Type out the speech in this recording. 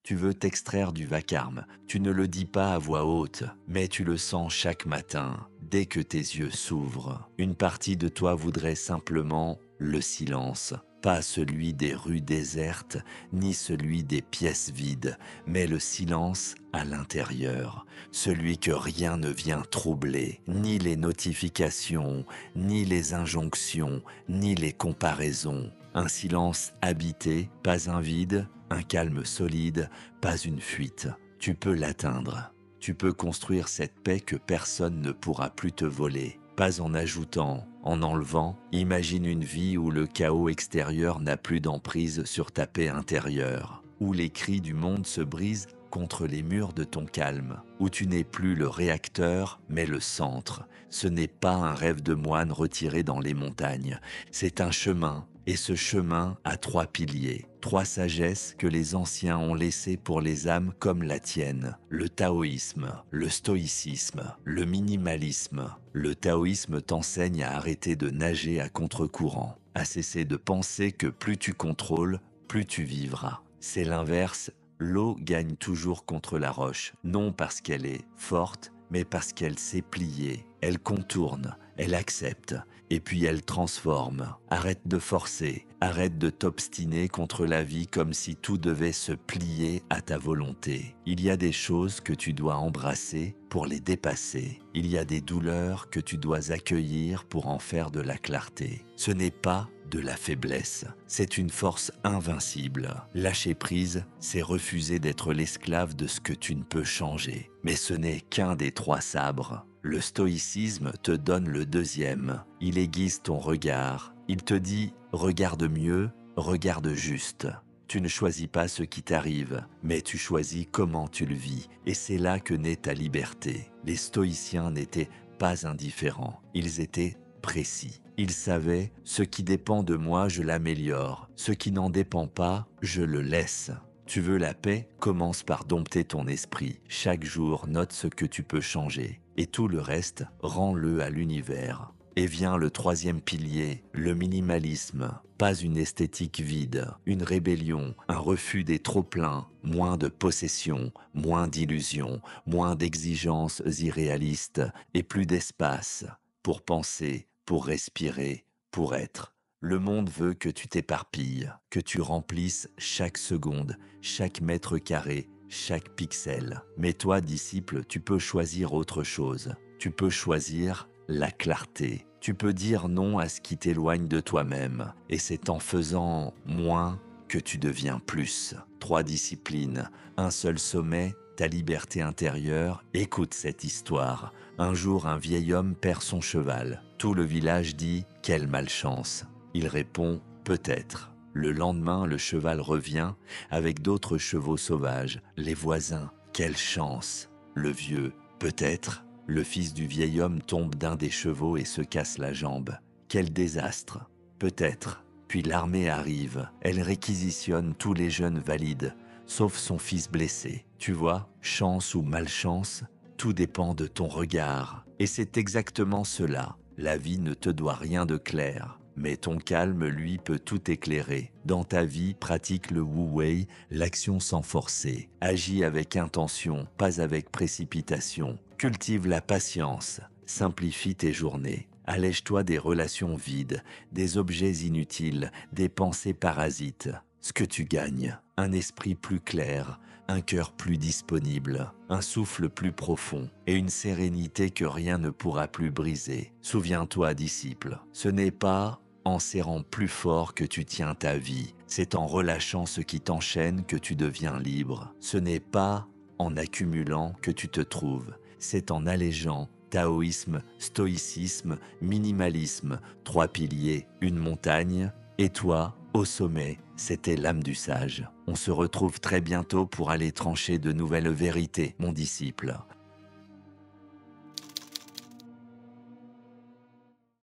Tu veux t'extraire du vacarme. Tu ne le dis pas à voix haute, mais tu le sens chaque matin, dès que tes yeux s'ouvrent. Une partie de toi voudrait simplement le silence. Pas celui des rues désertes, ni celui des pièces vides, mais le silence à l'intérieur. Celui que rien ne vient troubler, ni les notifications, ni les injonctions, ni les comparaisons. Un silence habité, pas un vide, un calme solide, pas une fuite. Tu peux l'atteindre. Tu peux construire cette paix que personne ne pourra plus te voler. Pas en ajoutant, en enlevant. Imagine une vie où le chaos extérieur n'a plus d'emprise sur ta paix intérieure, où les cris du monde se brisent contre les murs de ton calme, où tu n'es plus le réacteur, mais le centre. Ce n'est pas un rêve de moine retiré dans les montagnes, c'est un chemin, et ce chemin a 3 piliers, 3 sagesses que les anciens ont laissées pour les âmes comme la tienne. Le taoïsme, le stoïcisme, le minimalisme. Le taoïsme t'enseigne à arrêter de nager à contre-courant, à cesser de penser que plus tu contrôles, plus tu vivras. C'est l'inverse. L'eau gagne toujours contre la roche, non parce qu'elle est forte, mais parce qu'elle sait plier. Elle contourne, elle accepte, et puis elle transforme. Arrête de forcer, arrête de t'obstiner contre la vie comme si tout devait se plier à ta volonté. Il y a des choses que tu dois embrasser pour les dépasser. Il y a des douleurs que tu dois accueillir pour en faire de la clarté. Ce n'est pas de la faiblesse, c'est une force invincible. Lâcher prise, c'est refuser d'être l'esclave de ce que tu ne peux changer. Mais ce n'est qu'un des 3 sabres. Le stoïcisme te donne le deuxième. Il aiguise ton regard. Il te dit « regarde mieux, regarde juste ». Tu ne choisis pas ce qui t'arrive, mais tu choisis comment tu le vis. Et c'est là que naît ta liberté. Les stoïciens n'étaient pas indifférents. Ils étaient précis. Ils savaient « ce qui dépend de moi, je l'améliore. Ce qui n'en dépend pas, je le laisse ». Tu veux la paix? Commence par dompter ton esprit. Chaque jour, note ce que tu peux changer. Et tout le reste, rends-le à l'univers. Et vient le 3e pilier, le minimalisme. Pas une esthétique vide, une rébellion, un refus des trop-pleins, moins de possessions, moins d'illusions, moins d'exigences irréalistes et plus d'espace pour penser, pour respirer, pour être. Le monde veut que tu t'éparpilles, que tu remplisses chaque seconde, chaque mètre carré, chaque pixel. Mais toi, disciple, tu peux choisir autre chose. Tu peux choisir la clarté. Tu peux dire non à ce qui t'éloigne de toi-même. Et c'est en faisant moins que tu deviens plus. 3 disciplines, un seul sommet, ta liberté intérieure. Écoute cette histoire. Un jour, un vieil homme perd son cheval. Tout le village dit « quelle malchance ». Il répond « peut-être ». Le lendemain, le cheval revient avec d'autres chevaux sauvages. Les voisins, quelle chance. Le vieux, peut-être. Le fils du vieil homme tombe d'un des chevaux et se casse la jambe. Quel désastre. Peut-être. Puis l'armée arrive. Elle réquisitionne tous les jeunes valides, sauf son fils blessé. Tu vois, chance ou malchance, tout dépend de ton regard. Et c'est exactement cela. La vie ne te doit rien de clair. Mais ton calme, lui, peut tout éclairer. Dans ta vie, pratique le Wu-Wei, l'action sans forcer. Agis avec intention, pas avec précipitation. Cultive la patience. Simplifie tes journées. Allège-toi des relations vides, des objets inutiles, des pensées parasites. Ce que tu gagnes, un esprit plus clair, un cœur plus disponible, un souffle plus profond et une sérénité que rien ne pourra plus briser. Souviens-toi, disciple, ce n'est pas en serrant plus fort que tu tiens ta vie. C'est en relâchant ce qui t'enchaîne que tu deviens libre. Ce n'est pas en accumulant que tu te trouves. C'est en allégeant. Taoïsme, stoïcisme, minimalisme, 3 piliers, une montagne, et toi, au sommet, c'était l'âme du sage. On se retrouve très bientôt pour aller trancher de nouvelles vérités, mon disciple.